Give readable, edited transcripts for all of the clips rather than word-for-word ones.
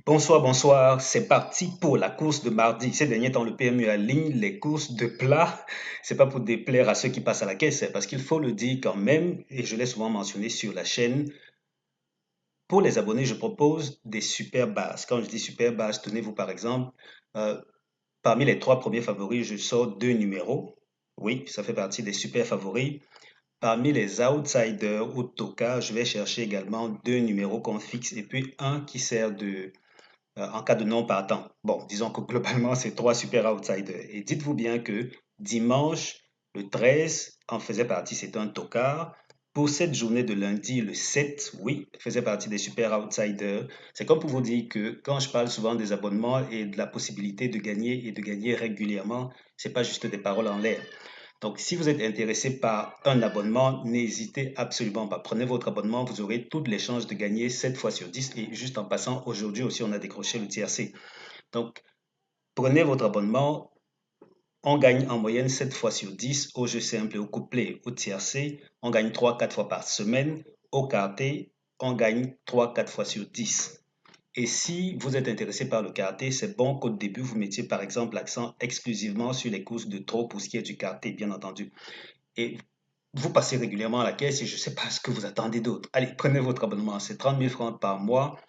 Bonsoir, bonsoir. C'est parti pour la course de mardi. Ces derniers temps, le PMU aligne les courses de plats. C'est pas pour déplaire à ceux qui passent à la caisse, c'est parce qu'il faut le dire quand même, et je l'ai souvent mentionné sur la chaîne. Pour les abonnés, je propose des super bases. Quand je dis super bases, tenez-vous par exemple, euh, parmi les trois premiers favoris, je sors deux numéros. Oui, ça fait partie des super favoris. Parmi les outsiders ou tokas, je vais chercher également deux numéros qu'on fixe et puis un qui sert en cas de non partant. Bon, disons que globalement, c'est trois super outsiders. Et dites-vous bien que dimanche, le 13 en faisait partie, c'est un tocard. Pour cette journée de lundi, le 7, oui, faisait partie des super outsiders. C'est comme pour vous dire que quand je parle souvent des abonnements et de la possibilité de gagner et de gagner régulièrement, c'est pas juste des paroles en l'air. Donc, si vous êtes intéressé par un abonnement, n'hésitez absolument pas. Prenez votre abonnement, vous aurez toutes les chances de gagner 7 fois sur 10. Et juste en passant, aujourd'hui aussi, on a décroché le tiercé. Donc, prenez votre abonnement. On gagne en moyenne 7 fois sur 10 au jeu simple et au couplet, au tiercé. On gagne 3-4 fois par semaine. Au quarté, on gagne 3-4 fois sur 10. Et si vous êtes intéressé par le karaté, c'est bon qu'au début, vous mettiez par exemple l'accent exclusivement sur les courses de trop pour ce qui est du karaté, bien entendu. Et vous passez régulièrement à la caisse et je ne sais pas ce que vous attendez d'autre. Allez, prenez votre abonnement, c'est 30 000 francs par mois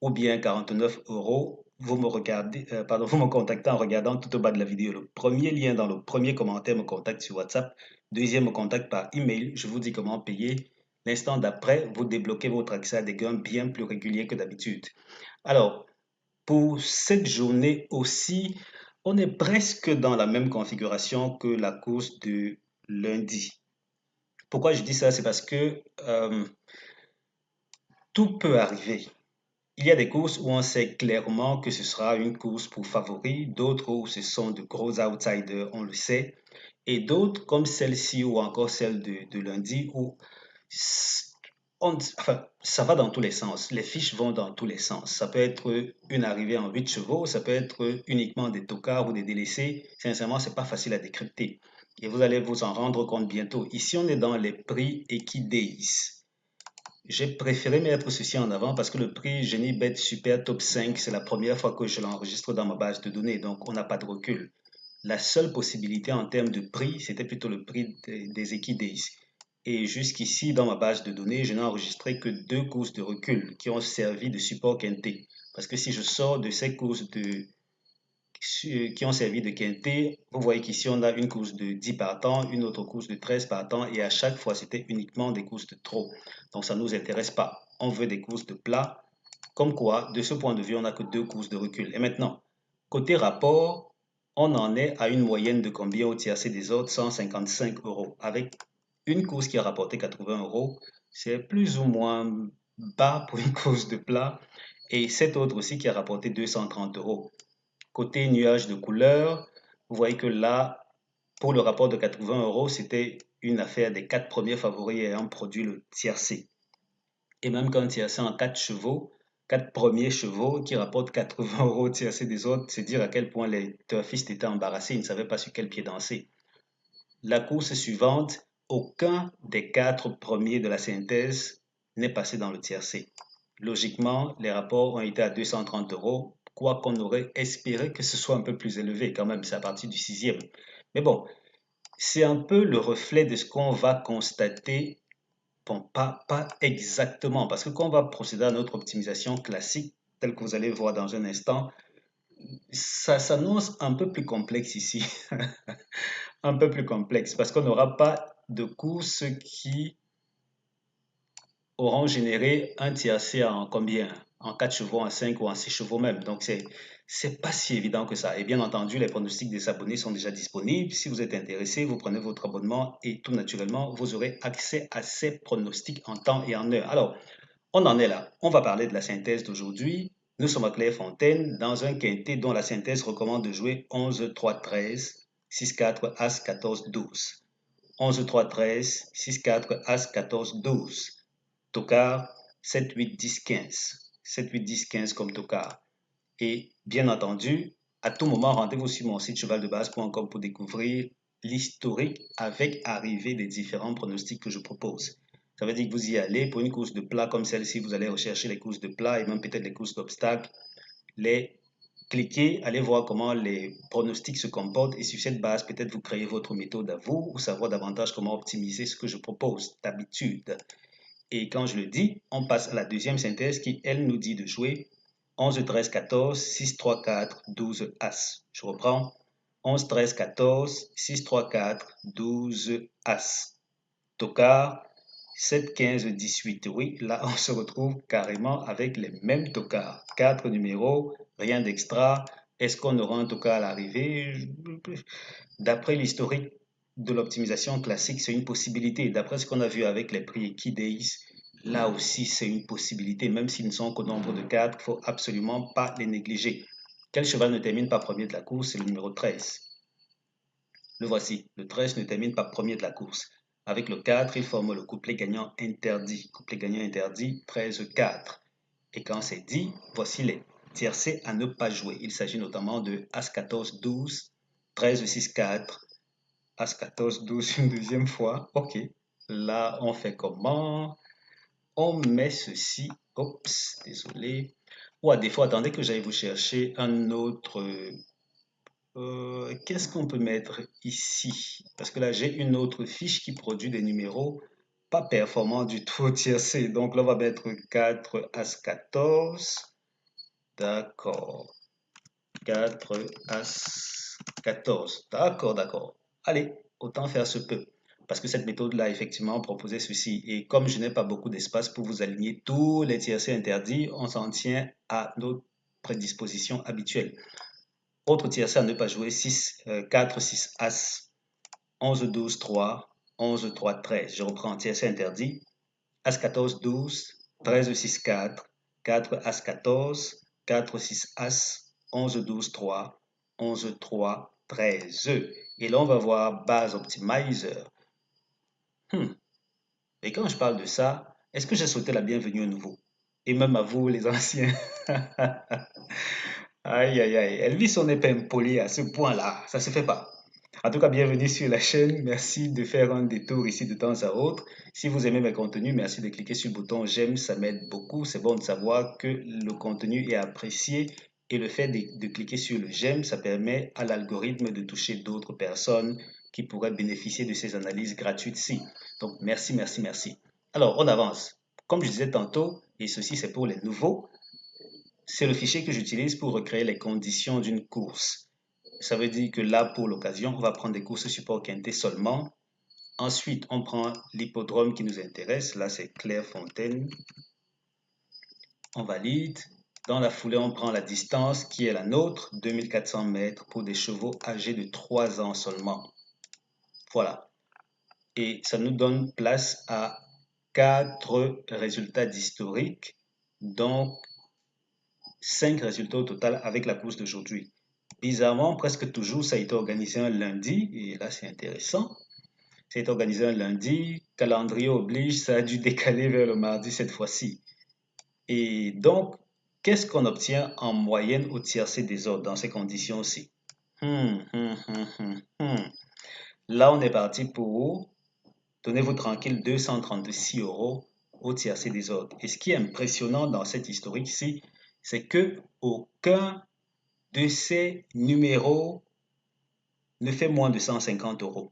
ou bien 49 euros. Vous me regardez, pardon, vous me contactez en regardant tout au bas de la vidéo. Le premier lien dans le premier commentaire me contacte sur WhatsApp. Deuxième me contacte par email. Je vous dis comment payer. L'instant d'après, vous débloquez votre accès à des gains bien plus réguliers que d'habitude. Alors, pour cette journée aussi, on est presque dans la même configuration que la course de lundi. Pourquoi je dis ça? C'est parce que tout peut arriver. Il y a des courses où on sait clairement que ce sera une course pour favoris, d'autres où ce sont de gros outsiders, on le sait, et d'autres comme celle-ci ou encore celle de lundi où enfin, ça va dans tous les sens. Les fiches vont dans tous les sens. Ça peut être une arrivée en 8 chevaux, ça peut être uniquement des tocards ou des délaissés. Sincèrement, c'est pas facile à décrypter. Et vous allez vous en rendre compte bientôt. Ici, on est dans les prix Equidays. J'ai préféré mettre ceci en avant parce que le prix Genibet Super Top 5, c'est la première fois que je l'enregistre dans ma base de données, donc on n'a pas de recul. La seule possibilité en termes de prix, c'était plutôt le prix des Equidays. Et jusqu'ici, dans ma base de données, je n'ai enregistré que deux courses de recul qui ont servi de support quinté. Parce que si je sors de ces courses qui ont servi de quintet, vous voyez qu'ici, on a une course de 10 partants, une autre course de 13 partants, et à chaque fois, c'était uniquement des courses de trop. Donc, ça ne nous intéresse pas. On veut des courses de plat. Comme quoi, de ce point de vue, on n'a que deux courses de recul. Et maintenant, côté rapport, on en est à une moyenne de combien au tiercé des autres? 155 euros. Avec une course qui a rapporté 80 euros, c'est plus ou moins bas pour une course de plat. Et cette autre aussi qui a rapporté 230 euros. Côté nuage de couleur, vous voyez que là, pour le rapport de 80 euros, c'était une affaire des quatre premiers favoris ayant produit le tiercé. Et même quand tiercé en 4 chevaux, quatre premiers chevaux qui rapportent 80 euros au tiercé des autres, c'est dire à quel point les turfistes étaient embarrassés, ils ne savaient pas sur quel pied danser. La course suivante, aucun des quatre premiers de la synthèse n'est passé dans le tiercé. Logiquement, les rapports ont été à 230 euros, quoi qu'on aurait espéré que ce soit un peu plus élevé quand même, c'est à partir du sixième. Mais bon, c'est un peu le reflet de ce qu'on va constater. Bon, pas exactement, parce que quand on va procéder à notre optimisation classique, telle que vous allez voir dans un instant, ça s'annonce un peu plus complexe ici. Un peu plus complexe, parce qu'on n'aura pas de courses qui auront généré un tiercé en combien? En 4 chevaux, en 5 ou en 6 chevaux même. Donc, c'est pas si évident que ça. Et bien entendu, les pronostics des abonnés sont déjà disponibles. Si vous êtes intéressé, vous prenez votre abonnement et tout naturellement, vous aurez accès à ces pronostics en temps et en heure. Alors, on en est là. On va parler de la synthèse d'aujourd'hui. Nous sommes à Clairefontaine dans un quintet dont la synthèse recommande de jouer 11, 3, 13, 6, 4, As, 14, 12. 11, 3, 13, 6, 4, As, 14, 12. Tocard, 7, 8, 10, 15. 7, 8, 10, 15 comme tocard. Et bien entendu, à tout moment, rendez-vous sur mon site chevaldebase.com pour découvrir l'historique avec arrivée des différents pronostics que je propose. Ça veut dire que vous y allez pour une course de plat comme celle-ci, vous allez rechercher les courses de plat et même peut-être les courses d'obstacles. les cliquer, allez voir comment les pronostics se comportent et sur cette base, peut-être vous créez votre méthode à vous ou savoir davantage comment optimiser ce que je propose d'habitude. Et quand je le dis, on passe à la deuxième synthèse qui, elle, nous dit de jouer 11, 13, 14, 6, 3, 4, 12, As. Je reprends 11, 13, 14, 6, 3, 4, 12, As. Tocard 7, 15, 18. Oui, là, on se retrouve carrément avec les mêmes tocards. 4 numéros, rien d'extra. Est-ce qu'on aura un tocard à l'arrivée? D'après l'historique de l'optimisation classique, c'est une possibilité. D'après ce qu'on a vu avec les prix Equidays, là aussi, c'est une possibilité. Même s'ils ne sont qu'au nombre de 4, il ne faut absolument pas les négliger. Quel cheval ne termine pas premier de la course? C'est le numéro 13. Le voici. Le 13 ne termine pas premier de la course. Avec le 4, il forme le couplet gagnant interdit. Couplet gagnant interdit, 13-4. Et quand c'est dit, voici les tiercés à ne pas jouer. Il s'agit notamment de As-14-12, 13-6-4, As-14-12 une deuxième fois. OK. Là, on fait comment? On met ceci. Oups, désolé. Ou à défaut, attendez que j'aille vous chercher un autre. Qu'est-ce qu'on peut mettre ici? Parce que là, j'ai une autre fiche qui produit des numéros pas performants du tout au tiercé. Donc là, on va mettre 4 As 14. D'accord. 4 As 14. D'accord, d'accord. Allez, autant faire ce peu. Parce que cette méthode-là, effectivement, proposait ceci. Et comme je n'ai pas beaucoup d'espace pour vous aligner tous les tiercés interdits, on s'en tient à nos prédispositions habituelles. Autre tiercé à ne pas jouer, 6, 4, 6 As, 11, 12, 3, 11, 3, 13. Je reprends tiercé interdit. As 14, 12, 13, 6, 4, 4 As 14, 4, 6 As, 11, 12, 3, 11, 3, 13. Et là, on va voir base optimizer. Et quand je parle de ça, est-ce que j'ai souhaité la bienvenue aux nouveaux? Et même à vous, les anciens. Aïe, aïe, aïe. Elle vit son épingle polie à ce point-là. Ça se fait pas. En tout cas, bienvenue sur la chaîne. Merci de faire un détour ici de temps à autre. Si vous aimez mes contenus, merci de cliquer sur le bouton j'aime. Ça m'aide beaucoup. C'est bon de savoir que le contenu est apprécié. Et le fait de cliquer sur le j'aime, ça permet à l'algorithme de toucher d'autres personnes qui pourraient bénéficier de ces analyses gratuites-ci. Donc, merci, merci, merci. Alors, on avance. Comme je disais tantôt, et ceci c'est pour les nouveaux, c'est le fichier que j'utilise pour recréer les conditions d'une course. Ça veut dire que là, pour l'occasion, on va prendre des courses support quintet seulement. Ensuite, on prend l'hippodrome qui nous intéresse. Là, c'est Clairefontaine. On valide. Dans la foulée, on prend la distance qui est la nôtre, 2400 mètres pour des chevaux âgés de 3 ans seulement. Voilà. Et ça nous donne place à 4 résultats d'historique. Donc, 5 résultats au total avec la course d'aujourd'hui. Bizarrement, presque toujours, ça a été organisé un lundi, et là c'est intéressant. Ça a été organisé un lundi, calendrier oblige, ça a dû décaler vers le mardi cette fois-ci. Et donc, qu'est-ce qu'on obtient en moyenne au tiercé des ordres dans ces conditions-ci? Là, on est parti pour, tenez-vous tranquille, 236 € au tiercé des ordres. Et ce qui est impressionnant dans cette historique ici, c'est que aucun de ces numéros ne fait moins de 150 €.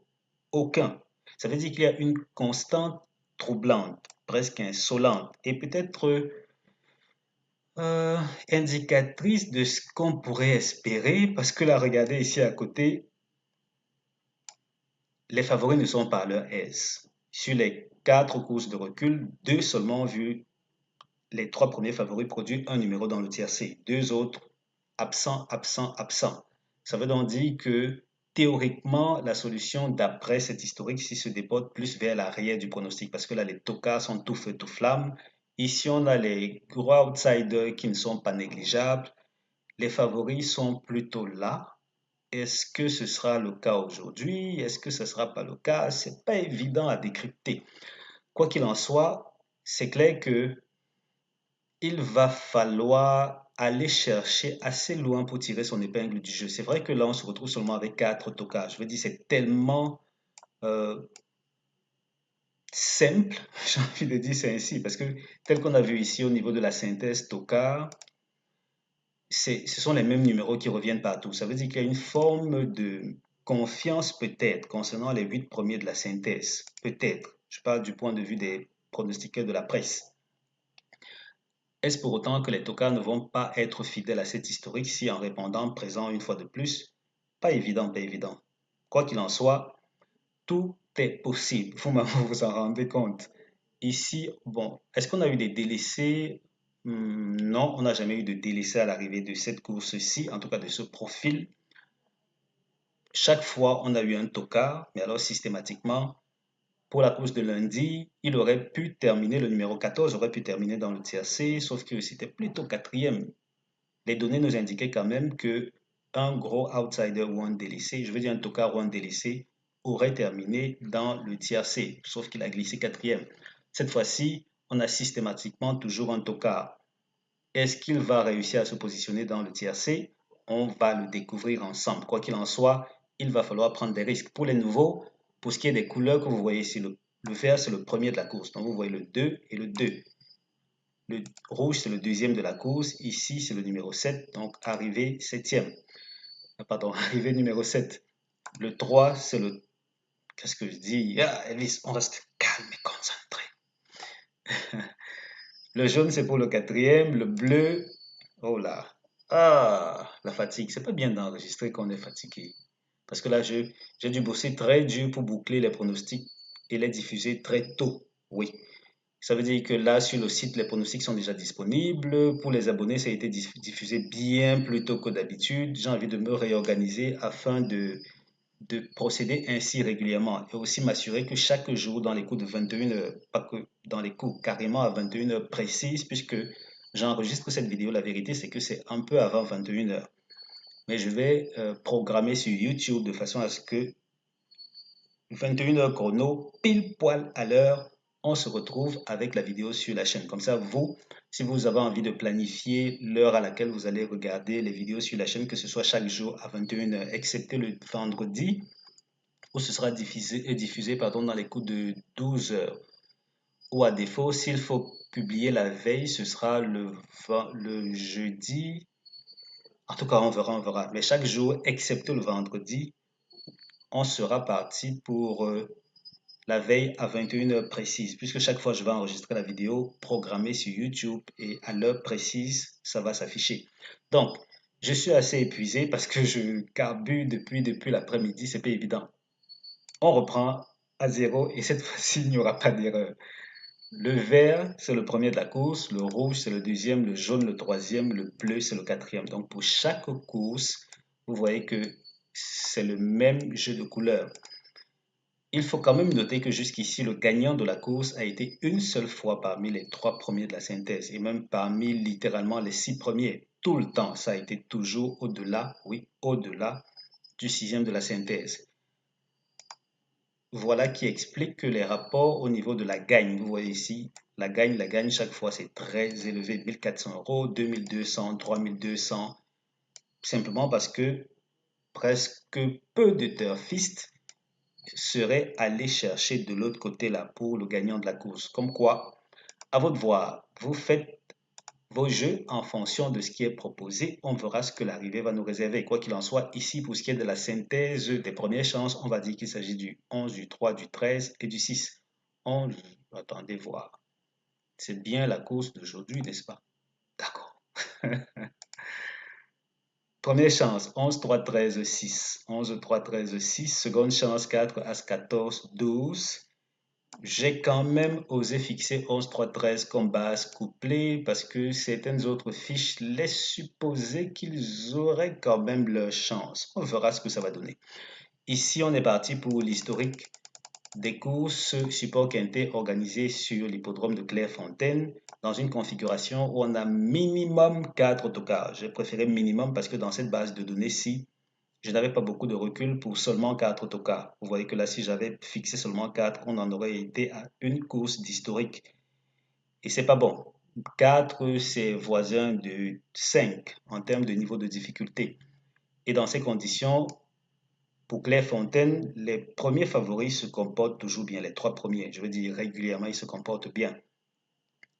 Aucun. Ça veut dire qu'il y a une constante troublante, presque insolente, et peut-être indicatrice de ce qu'on pourrait espérer, parce que là, regardez ici à côté, les favoris ne sont pas à leur aise. Sur les 4 courses de recul, 2 seulement ont vu les 3 premiers favoris produire un numéro dans le tiercé. 2 autres absents, absents, absents. Ça veut donc dire que théoriquement, la solution d'après cet historique ici se déporte plus vers l'arrière du pronostic parce que là, les tocards sont tout feu, tout flamme. Ici, on a les gros outsiders qui ne sont pas négligeables. Les favoris sont plutôt là. Est-ce que ce sera le cas aujourd'hui? Est-ce que ce ne sera pas le cas? C'est pas évident à décrypter. Quoi qu'il en soit, c'est clair que il va falloir aller chercher assez loin pour tirer son épingle du jeu. C'est vrai que là, on se retrouve seulement avec 4 tocards. Je veux dire, c'est tellement euh, simple, j'ai envie de dire c'est ainsi, parce que tel qu'on a vu ici au niveau de la synthèse tocard, ce sont les mêmes numéros qui reviennent partout. Ça veut dire qu'il y a une forme de confiance peut-être concernant les 8 premiers de la synthèse. Peut-être. Je parle du point de vue des pronostiqueurs de la presse. Est-ce pour autant que les tocards ne vont pas être fidèles à cette historique si en répondant présent une fois de plus? Pas évident, pas évident. Quoi qu'il en soit, tout est possible. Vous vous en rendez compte. Ici, bon, est-ce qu'on a eu des délaissés? Non, on n'a jamais eu de délaissés à l'arrivée de cette course-ci, en tout cas de ce profil. Chaque fois, on a eu un tocard, mais alors systématiquement, pour la course de lundi, il aurait pu terminer, le numéro 14 aurait pu terminer dans le tiercé, sauf que c'était plutôt quatrième. Les données nous indiquaient quand même que un gros outsider ou un délaissé, je veux dire un tocard ou un délaissé, aurait terminé dans le tiercé, sauf qu'il a glissé quatrième. Cette fois-ci, on a systématiquement toujours un tocard. Est-ce qu'il va réussir à se positionner dans le tiercé? On va le découvrir ensemble. Quoi qu'il en soit, il va falloir prendre des risques. Pour les nouveaux, pour ce qui est des couleurs que vous voyez ici, le vert, c'est le premier de la course. Donc, vous voyez le 2 et le 2. Le rouge, c'est le deuxième de la course. Ici, c'est le numéro 7, donc arrivé septième. Pardon, arrivé numéro 7. Le 3, c'est le... Qu'est-ce que je dis? Ah, Elvis, on reste calme et concentré. Le jaune, c'est pour le quatrième. Le bleu, oh là. Ah, la fatigue. C'est pas bien d'enregistrer qu'on est fatigué. Parce que là, j'ai dû bosser très dur pour boucler les pronostics et les diffuser très tôt. Oui. Ça veut dire que là, sur le site, les pronostics sont déjà disponibles. Pour les abonnés, ça a été diffusé bien plus tôt que d'habitude. J'ai envie de me réorganiser afin de procéder ainsi régulièrement et aussi m'assurer que chaque jour dans les coups de 21 heures, pas que dans les coups, carrément à 21 heures précises, puisque j'enregistre cette vidéo, la vérité c'est que c'est un peu avant 21 heures. Mais je vais programmer sur YouTube de façon à ce que 21 heures chrono, pile poil à l'heure, on se retrouve avec la vidéo sur la chaîne. Comme ça, vous, si vous avez envie de planifier l'heure à laquelle vous allez regarder les vidéos sur la chaîne, que ce soit chaque jour à 21 heures, excepté le vendredi, où ce sera diffusé pardon, dans les coups de 12 heures. Ou à défaut, s'il faut publier la veille, ce sera le jeudi. En tout cas, on verra, on verra. Mais chaque jour, excepté le vendredi, on sera parti pour la veille à 21 heures précises, puisque chaque fois je vais enregistrer la vidéo programmée sur YouTube et à l'heure précise, ça va s'afficher. Donc, je suis assez épuisé parce que je carbure depuis l'après-midi, c'est pas évident. On reprend à zéro et cette fois-ci, il n'y aura pas d'erreur. Le vert, c'est le premier de la course, le rouge, c'est le deuxième, le jaune, le troisième, le bleu, c'est le quatrième. Donc, pour chaque course, vous voyez que c'est le même jeu de couleurs. Il faut quand même noter que jusqu'ici, le gagnant de la course a été une seule fois parmi les 3 premiers de la synthèse et même parmi littéralement les 6 premiers. Tout le temps, ça a été toujours au-delà, oui, au-delà du 6e de la synthèse. Voilà qui explique que les rapports au niveau de la gagne, vous voyez ici, la gagne chaque fois c'est très élevé, 1400 €, 2200, 3200, simplement parce que presque peu de turfistes seraient allés chercher de l'autre côté là pour le gagnant de la course. Comme quoi, à votre voir, vous faites vos jeux en fonction de ce qui est proposé. On verra ce que l'arrivée va nous réserver. Quoi qu'il en soit, ici, pour ce qui est de la synthèse des premières chances, on va dire qu'il s'agit du 11, du 3, du 13 et du 6. 11, attendez voir. C'est bien la course d'aujourd'hui, n'est-ce pas? D'accord. Première chance, 11, 3, 13, 6. 11, 3, 13, 6. Seconde chance, 4, As, 14, 12. J'ai quand même osé fixer 11, 3, 13 comme base couplée parce que certaines autres fiches laissent supposer qu'ils auraient quand même leur chance. On verra ce que ça va donner. Ici, on est parti pour l'historique des courses support quintet organisées sur l'hippodrome de Clairefontaine dans une configuration où on a minimum 4 autocars. J'ai préféré minimum parce que dans cette base de données-ci, je n'avais pas beaucoup de recul pour seulement 4 autocars. Vous voyez que là, si j'avais fixé seulement 4, on en aurait été à une course d'historique. Et c'est pas bon. 4, c'est voisin de 5 en termes de niveau de difficulté. Et dans ces conditions, pour Clairefontaine, les premiers favoris se comportent toujours bien, les 3 premiers. Je veux dire, régulièrement, ils se comportent bien.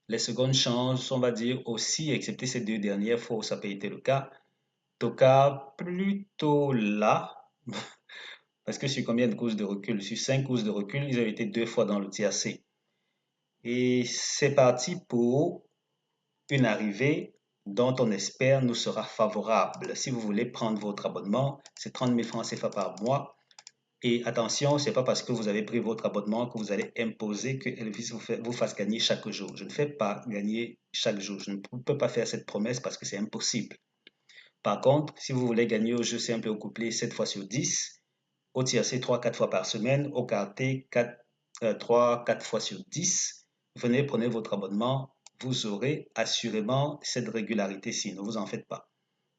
Les secondes changent, on va dire aussi, excepté ces deux dernières fois où ça n'a pas été le cas. Toka plutôt là, parce que sur combien de courses de recul? Sur 5 courses de recul, ils ont été 2 fois dans le tiercé. Et c'est parti pour une arrivée dont on espère nous sera favorable. Si vous voulez prendre votre abonnement, c'est 30 000 francs CFA par mois. Et attention, c'est pas parce que vous avez pris votre abonnement que vous allez imposer que Elvis vous fasse gagner chaque jour. Je ne fais pas gagner chaque jour. Je ne peux pas faire cette promesse parce que c'est impossible. Par contre, si vous voulez gagner au jeu simple et au couplet 7 fois sur 10, au tiercé 3-4 fois par semaine, au quarté 3-4 fois sur 10, venez, prenez votre abonnement, vous aurez assurément cette régularité-ci, ne vous en faites pas.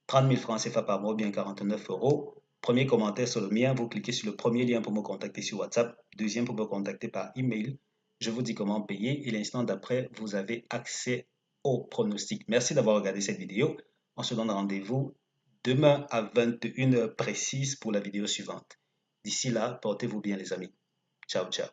30 000 francs CFA par mois, bien 49 euros. Premier commentaire sur le mien, vous cliquez sur le premier lien pour me contacter sur WhatsApp, deuxième pour me contacter par email. Je vous dis comment payer et l'instant d'après, vous avez accès au pronostic. Merci d'avoir regardé cette vidéo. On se donne rendez-vous demain à 21h précise pour la vidéo suivante. D'ici là, portez-vous bien les amis. Ciao, ciao.